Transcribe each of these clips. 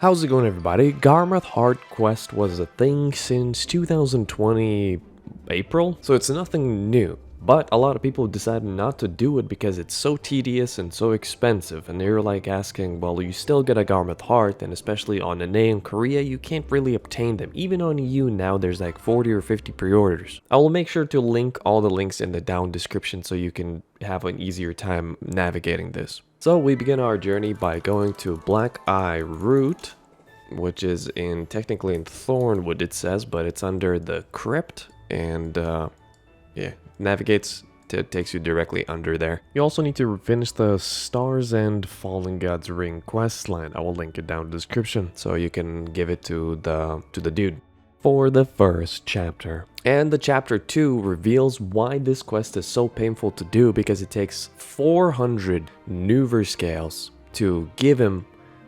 How's it going, everybody? Garmoth Heart quest was a thing since 2020 April, so it's nothing new. But a lot of people decided not to do it because it's so tedious and so expensive, and they're like asking, well, you still get a Garmoth Heart, and especially on NA and Korea, you can't really obtain them. Even on EU now, there's like 40 or 50 pre-orders. I will make sure to link all the links in the down description so you can have an easier time navigating this. So we begin our journey by going to Black Eye Route, which is technically in Thornwood it says, but it's under the crypt, and yeah, takes you directly under there. You also need to finish the Stars and Fallen Gods Ring questline. I will link it down in the description so you can give it to the dude for the first chapter. And the chapter 2 reveals why this quest is so painful to do, because it takes 400 nouver scales to give him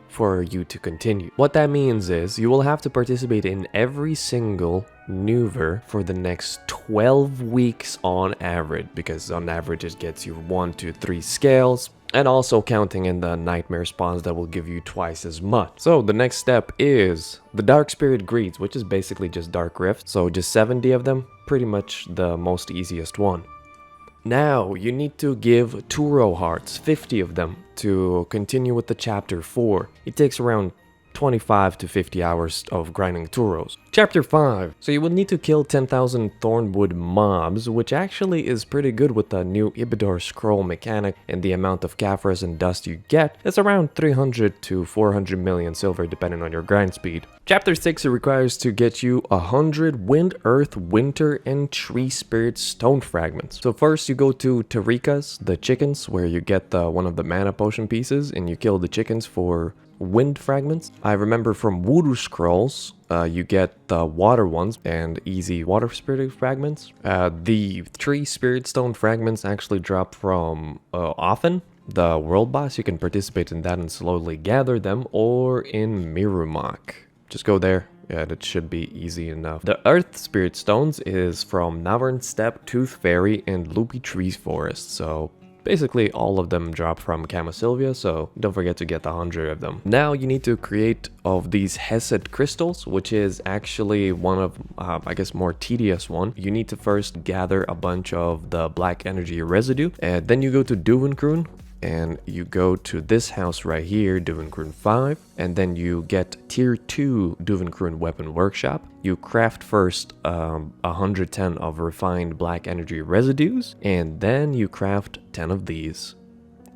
for you to continue. What that means is you will have to participate in every single nouver for the next 12 weeks on average, because on average it gets you 1 to 3 scales, and also counting in the nightmare spawns that will give you twice as much. So the next step is the Dark Spirit Greeds, which is basically just Dark Rift, so just 70 of them, pretty much the most easiest one. Now, you need to give Turo hearts, 50 of them, to continue with the chapter 4. It takes around 25 to 50 hours of grinding Turos. Chapter 5. So you will need to kill 10,000 Thornwood mobs, which actually is pretty good with the new Ibidor scroll mechanic, and the amount of Caphras and dust you get is around 300 to 400 million silver depending on your grind speed. Chapter 6, it requires to get you 100 Wind, Earth, Winter, and Tree Spirit stone fragments. So first you go to Tarika's, the chickens, where you get one of the mana potion pieces, and you kill the chickens for wind fragments. I remember from Voodoo Scrolls, you get the water ones and easy water spirit fragments. The Tree Spirit stone fragments actually drop from often the world boss. You can participate in that and slowly gather them, or in Mirumak. Just go there. Yeah, that should be easy enough. The Earth Spirit Stones is from Navern Steppe, Tooth Fairy, and Loopy Trees Forest. So basically all of them drop from Camasylvia, so don't forget to get 100 of them. Now you need to create of these Hesed crystals, which is actually one of, I guess, more tedious one. You need to first gather a bunch of the black energy residue, and then you go to Duvenkroon, and you go to this house right here, Duvenkroon 5, and then you get tier 2 Duvenkroon weapon workshop. You craft first 110 of refined black energy residues, and then you craft 10 of these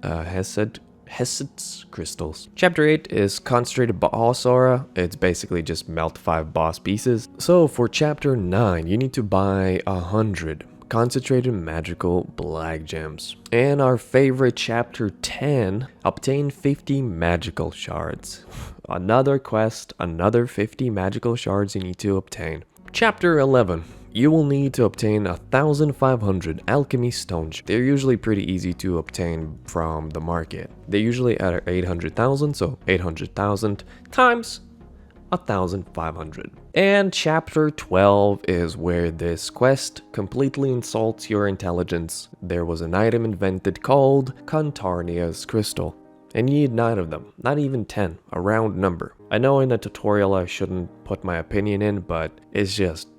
Hesed's crystals. Chapter 8 is Concentrated Boss Aura. It's basically just melt 5 boss pieces. So for chapter 9, you need to buy 100 concentrated magical black gems. And our favorite chapter 10, obtain 50 magical shards. Another quest, another 50 magical shards you need to obtain. Chapter 11, you will need to obtain 1,500 alchemy stones. They're usually pretty easy to obtain from the market. They're usually at 800,000, so 800,000 times 1,500. And chapter 12 is where this quest completely insults your intelligence. There was an item invented called Contarnia's Crystal, and you need 9 of them, not even 10, a round number. I know in a tutorial I shouldn't put my opinion in, but it's just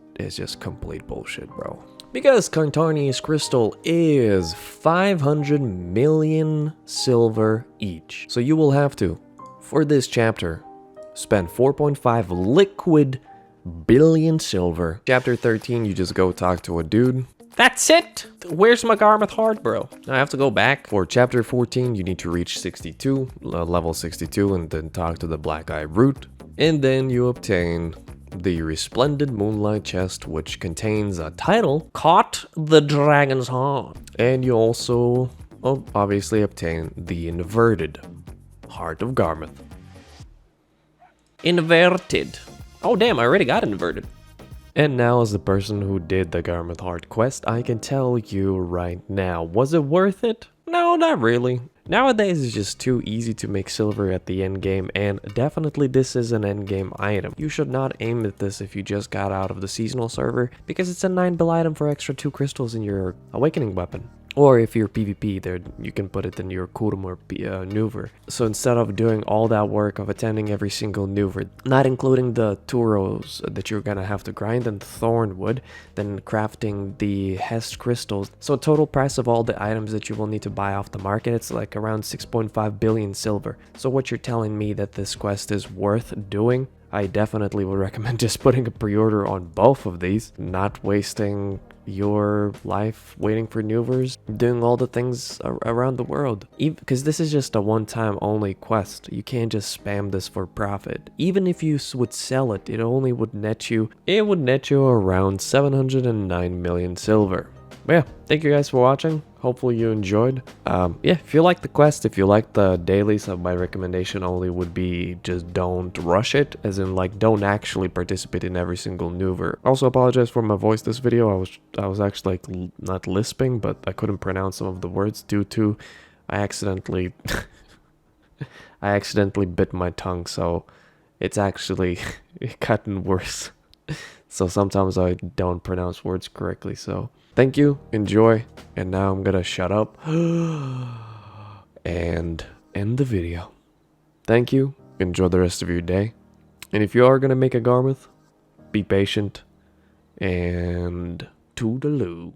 complete bullshit, bro. Because Contarnia's Crystal is 500 million silver each. So you will have to, for this chapter, spend 4.5 liquid billion silver. Chapter 13, you just go talk to a dude. That's it! Where's my Garmoth Heart, bro? I have to go back. For chapter 14, you need to reach 62, level 62, and then talk to the Black Eye Root. And then you obtain the Resplendent Moonlight Chest, which contains a title, Caught the Dragon's Heart. And you also obviously obtain the Inverted Heart of Garmoth. Inverted. Oh damn, I already got inverted. And now, as the person who did the Garmoth Heart quest, I can tell you right now, was it worth it? No, not really. Nowadays it's just too easy to make silver at the end game, and definitely this is an end game item. You should not aim at this if you just got out of the seasonal server, because it's a 9 bill item for extra 2 crystals in your awakening weapon. Or if you're PvP, there you can put it in your Kurum or nouver. So instead of doing all that work of attending every single nouver, not including the Turos that you're gonna have to grind and Thornwood, then crafting the Hest crystals. So total price of all the items that you will need to buy off the market, it's like around 6.5 billion silver. So what you're telling me that this quest is worth doing? I definitely would recommend just putting a pre-order on both of these, not wasting your life waiting for nouvers, doing all the things around the world. Because this is just a one-time only quest. You can't just spam this for profit. Even if you would sell it, it would net you around 709 million silver. But yeah, thank you guys for watching. Hopefully you enjoyed. Yeah, if you like the quest, if you like the dailies, my recommendation only would be just don't rush it, as in like don't actually participate in every single nouver. Also apologize for my voice this video. I was actually like not lisping, but I couldn't pronounce some of the words due to I accidentally bit my tongue, so it's actually gotten worse. So sometimes I don't pronounce words correctly, so thank you, enjoy, and now I'm gonna shut up and end the video. Thank you, enjoy the rest of your day, and if you are gonna make a Garmoth, be patient, and toodaloo.